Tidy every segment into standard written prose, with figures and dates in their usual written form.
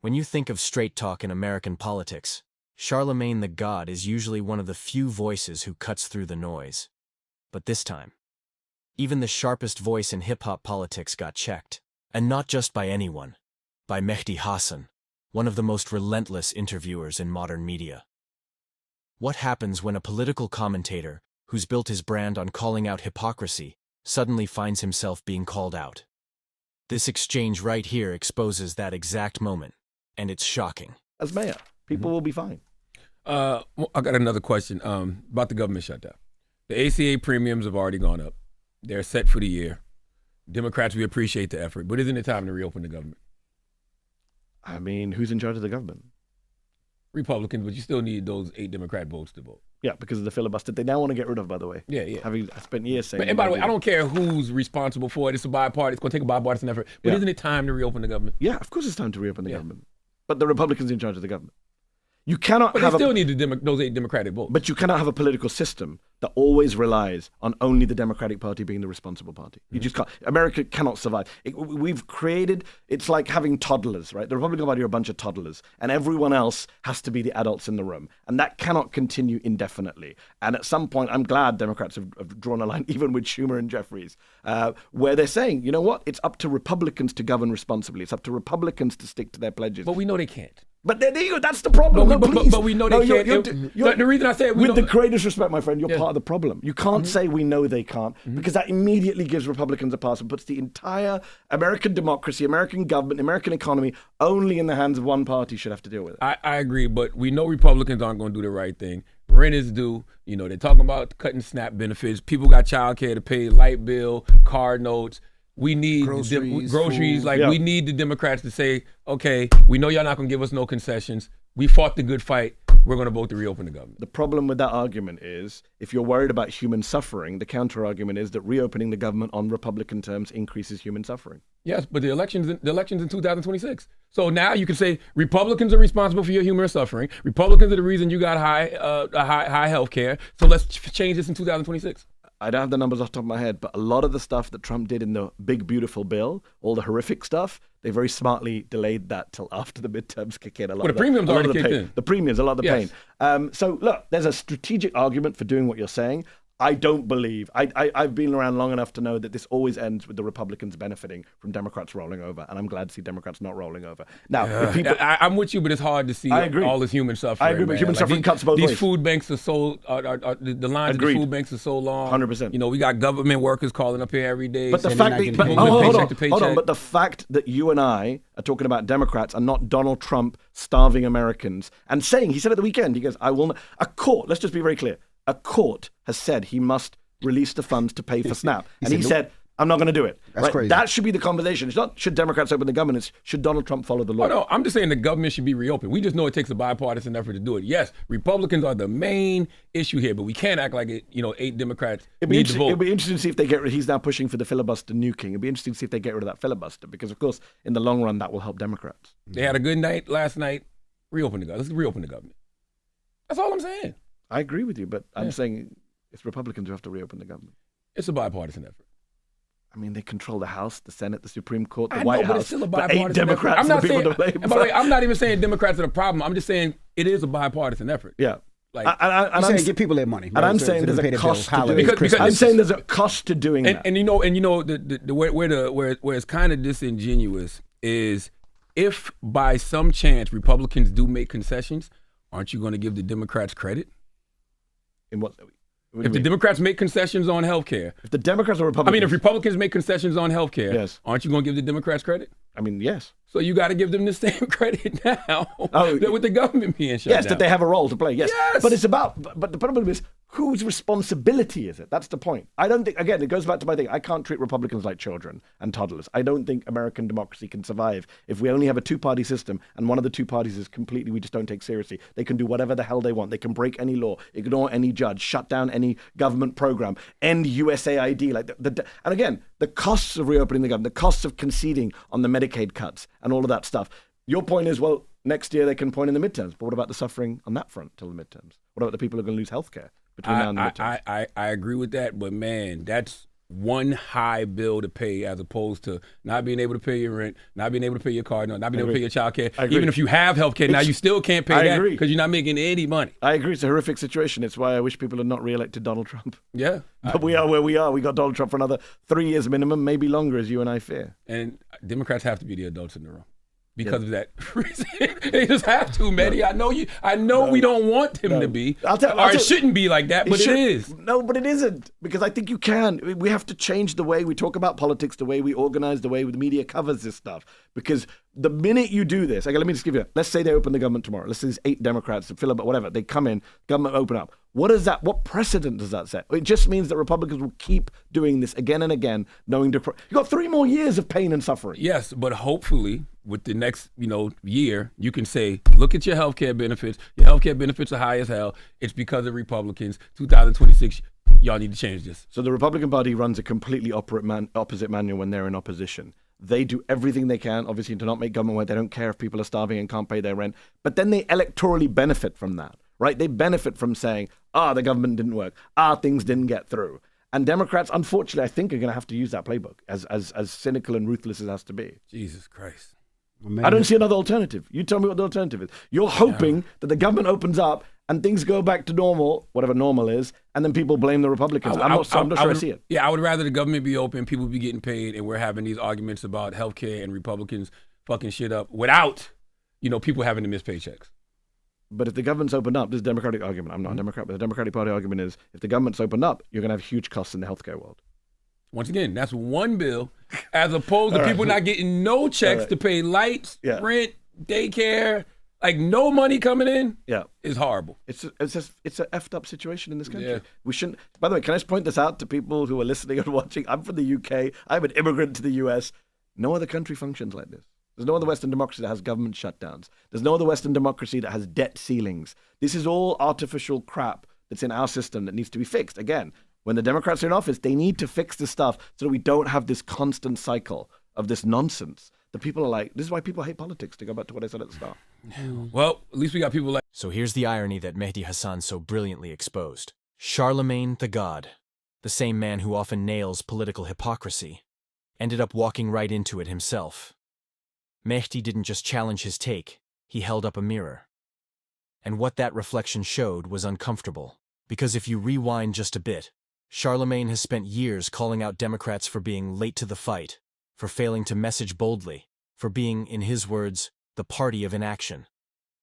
When you think of straight talk in American politics, Charlamagne the God is usually one of the few voices who cuts through the noise. But this time, even the sharpest voice in hip-hop politics got checked. And not just by anyone, by Mehdi Hasan, one of the most relentless interviewers in modern media. What happens when a political commentator, who's built his brand on calling out hypocrisy, suddenly finds himself being called out? This exchange right here exposes that exact moment, and it's shocking. As mayor, people will be fine. I got another question about the government shutdown. The ACA premiums have already gone up. They're set for the year. Democrats, we appreciate the effort, but isn't it time to reopen the government? I mean, who's in charge of the government? Republicans, but you still need those 8 Democrat votes to vote. Yeah, because of the filibuster they now want to get rid of, by the way. Yeah. Having spent years saying. And by the way, I don't care who's responsible for it. It's going to take a bipartisan effort. But isn't it time to reopen the government? Yeah, of course it's time to reopen the government. But the Republicans are in charge of the government. You cannot but have they still need those 8 Democratic votes. But you cannot have a political system that always relies on only the Democratic Party being the responsible party. You just can't. America cannot survive. It's like having toddlers, right? The Republican Party are a bunch of toddlers, and everyone else has to be the adults in the room. And that cannot continue indefinitely. And at some point, I'm glad Democrats have drawn a line, even with Schumer and Jeffries, where they're saying, you know what? It's up to Republicans to govern responsibly. It's up to Republicans to stick to their pledges. But we know they can't. But there you go. That's the problem. But we know they can't. The reason I say it, with the greatest respect, my friend, you're part of the problem. You can't say we know they can't, because that immediately gives Republicans a pass and puts the entire American democracy, American government, American economy only in the hands of one party should have to deal with it. I agree, but we know Republicans aren't going to do the right thing. Rent is due. You know, they're talking about cutting SNAP benefits. People got child care to pay, light bill, car notes. We need groceries. We need the Democrats to say, okay, we know y'all not going to give us no concessions. We fought the good fight. We're going to vote to reopen the government. The problem with that argument is, if you're worried about human suffering, the counter argument is that reopening the government on Republican terms increases human suffering. Yes, but the election's in 2026. So now you can say Republicans are responsible for your human suffering. Republicans are the reason you got high health care. So let's change this in 2026. I don't have the numbers off the top of my head, but a lot of the stuff that Trump did in the big, beautiful bill, all the horrific stuff, they very smartly delayed that till after the midterms kick in. But the premiums already kicked in. The premiums, a lot of the pain. So look, there's a strategic argument for doing what you're saying. I don't believe. I've been around long enough to know that this always ends with the Republicans benefiting from Democrats rolling over, and I'm glad to see Democrats not rolling over. Now, I'm with you, but it's hard to see all this human suffering. I agree, but human suffering cuts both ways. These food banks are so, the lines of the food banks are so long. 100%. You know, we got government workers calling up here every day. But the fact but the fact that you and I are talking about Democrats and not Donald Trump starving Americans and saying, he said at the weekend, he goes, I will not, a court, let's just be very clear. A court has said he must release the funds to pay for SNAP. And he said, I'm not going to do it. That's crazy. That should be the conversation. It's not should Democrats open the government, it's should Donald Trump follow the law. Oh, no, I'm just saying the government should be reopened. We just know it takes a bipartisan effort to do it. Yes, Republicans are the main issue here, but we can't act like 8 Democrats need to vote. It'll be interesting to see if they get rid. He's now pushing for the filibuster nuking. It'll be interesting to see if they get rid of that filibuster, because, of course, in the long run, that will help Democrats. They had a good night last night. Reopen the government. Let's reopen the government. That's all I'm saying. I agree with you, but I'm saying it's Republicans who have to reopen the government. It's a bipartisan effort. I mean, they control the House, the Senate, the Supreme Court, the I White know, House. But it's still a bipartisan 8 Democrats. I'm not saying. And by the way, I'm not even saying Democrats are the problem. I'm just saying it is a bipartisan effort. Yeah. Like, I'm saying give people their money. And I'm saying there's a cost to doing it. Because I'm saying there's a cost to doing that. And where it's kind of disingenuous is if by some chance Republicans do make concessions, aren't you going to give the Democrats credit? In what? If the Democrats make concessions on health care. If the Democrats or Republicans. I mean, if Republicans make concessions on health care, aren't you going to give the Democrats credit? I mean, yes. So you got to give them the same credit now with the government being shut down. Yes, that they have a role to play, yes. But it's but the problem is, whose responsibility is it? That's the point. I don't think, again, it goes back to my thing. I can't treat Republicans like children and toddlers. I don't think American democracy can survive if we only have a 2-party system and one of the 2 parties is completely, we just don't take seriously. They can do whatever the hell they want. They can break any law, ignore any judge, shut down any government program, end USAID. And again, the costs of reopening the government, the costs of conceding on the Medicaid cuts and all of that stuff. Your point is, well, next year they can point in the midterms. But what about the suffering on that front till the midterms? What about the people who are going to lose health care between now and the midterms? I agree with that, but man, that's one high bill to pay as opposed to not being able to pay your rent, not being able to pay your car note, not being able to pay your child care. Even if you have health care, now you still can't pay that because you're not making any money. I agree. It's a horrific situation. It's why I wish people had not re-elected Donald Trump. Yeah. But we are where we are. We got Donald Trump for another 3 years minimum, maybe longer, as you and I fear. And Democrats have to be the adults in the room. Because of that reason. They just have to, Mehdi. I know we don't want him to be. It shouldn't be like that, but it is. No, but it isn't. Because I think you can. We have to change the way we talk about politics, the way we organize, the way the media covers this stuff. Because the minute you do this, okay, let me just give you, let's say they open the government tomorrow. Let's say there's 8 Democrats that fill up, whatever. They come in, government open up. What precedent does that set? It just means that Republicans will keep doing this again and again, knowing you've got 3 more years of pain and suffering. Yes, but hopefully with the next, year, you can say, look at your health care benefits. Your health care benefits are high as hell. It's because of Republicans. 2026, y'all need to change this. So the Republican Party runs a completely opposite manual when they're in opposition. They do everything they can, obviously, to not make government work. They don't care if people are starving and can't pay their rent. But then they electorally benefit from that, right? They benefit from saying, the government didn't work. Things didn't get through. And Democrats, unfortunately, I think are going to have to use that playbook, as cynical and ruthless as it has to be. Jesus Christ. I don't see another alternative. You tell me what the alternative is. You're hoping that the government opens up and things go back to normal, whatever normal is, and then people blame the Republicans. I'm not sure I see it. Yeah, I would rather the government be open, people be getting paid, and we're having these arguments about healthcare and Republicans fucking shit up without, people having to miss paychecks. But if the government's opened up, this is a Democratic argument. I'm not a Democrat, but the Democratic Party argument is if the government's opened up, you're going to have huge costs in the healthcare world. Once again, that's one bill, as opposed to people not getting no checks to pay lights, rent, daycare, like no money coming in. Yeah, is horrible. It's an effed up situation in this country. Yeah. We shouldn't. By the way, can I just point this out to people who are listening and watching? I'm from the UK. I'm an immigrant to the US. No other country functions like this. There's no other Western democracy that has government shutdowns. There's no other Western democracy that has debt ceilings. This is all artificial crap that's in our system that needs to be fixed. Again, when the Democrats are in office, they need to fix this stuff so that we don't have this constant cycle of this nonsense. The people are like, this is why people hate politics, to go back to what I said at the start. Well, at least we got people like... So here's the irony that Mehdi Hasan so brilliantly exposed. Charlamagne the God, the same man who often nails political hypocrisy, ended up walking right into it himself. Mehdi didn't just challenge his take, he held up a mirror. And what that reflection showed was uncomfortable. Because if you rewind just a bit, Charlamagne has spent years calling out Democrats for being late to the fight, for failing to message boldly, for being, in his words, the party of inaction.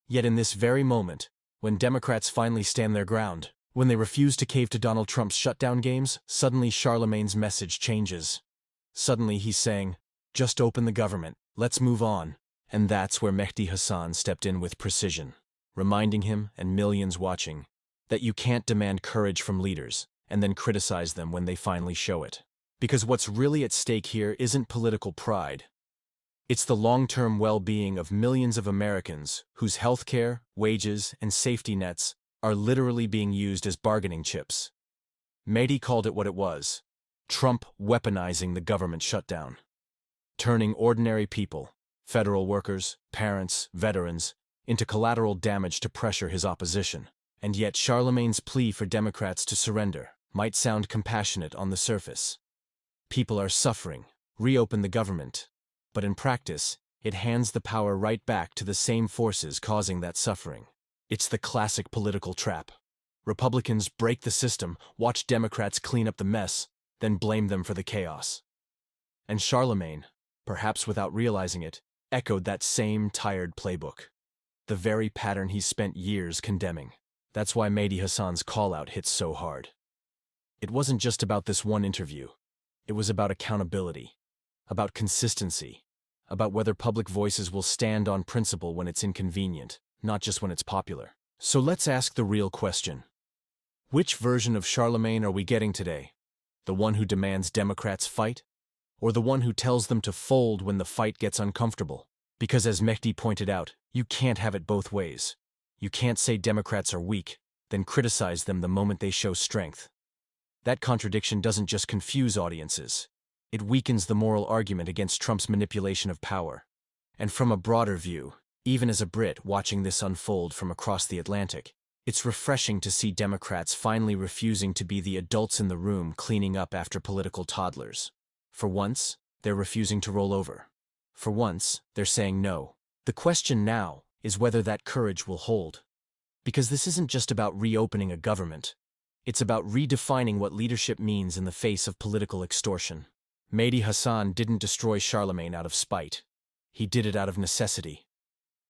Yet in this very moment, when Democrats finally stand their ground, when they refuse to cave to Donald Trump's shutdown games, suddenly Charlemagne's message changes. Suddenly he's saying, just open the government, let's move on. And that's where Mehdi Hasan stepped in with precision, reminding him, and millions watching, that you can't demand courage from leaders and then criticize them when they finally show it. Because what's really at stake here isn't political pride. It's the long-term well-being of millions of Americans whose healthcare, wages, and safety nets are literally being used as bargaining chips. Mehdi called it what it was: Trump weaponizing the government shutdown, turning ordinary people, federal workers, parents, veterans, into collateral damage to pressure his opposition. And yet Charlemagne's plea for Democrats to surrender might sound compassionate on the surface. People are suffering, reopen the government. But in practice, it hands the power right back to the same forces causing that suffering. It's the classic political trap. Republicans break the system, watch Democrats clean up the mess, then blame them for the chaos. And Charlamagne, perhaps without realizing it, echoed that same tired playbook. The very pattern he's spent years condemning. That's why Mehdi Hasan's call-out hits so hard. It wasn't just about this one interview. It was about accountability, about consistency, about whether public voices will stand on principle when it's inconvenient, not just when it's popular. So let's ask the real question. Which version of Charlamagne are we getting today? The one who demands Democrats fight? Or the one who tells them to fold when the fight gets uncomfortable? Because as Mehdi pointed out, you can't have it both ways. You can't say Democrats are weak, then criticize them the moment they show strength. That contradiction doesn't just confuse audiences. It weakens the moral argument against Trump's manipulation of power. And from a broader view, even as a Brit watching this unfold from across the Atlantic, It's refreshing to see Democrats finally refusing to be the adults in the room cleaning up after political toddlers. For once, they're refusing to roll over. For once, they're saying no. The question now is whether that courage will hold. Because this isn't just about reopening a government. It's about redefining what leadership means in the face of political extortion. Mehdi Hasan didn't destroy Charlamagne out of spite. He did it out of necessity.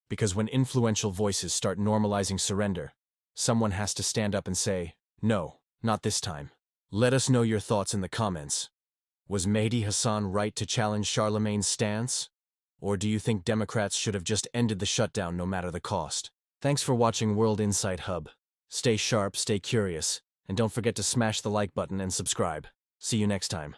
Because when influential voices start normalizing surrender, someone has to stand up and say, no, not this time. Let us know your thoughts in the comments. Was Mehdi Hasan right to challenge Charlemagne's stance? Or do you think Democrats should have just ended the shutdown no matter the cost? Thanks for watching World Insight Hub. Stay sharp, stay curious, and don't forget to smash the like button and subscribe. See you next time.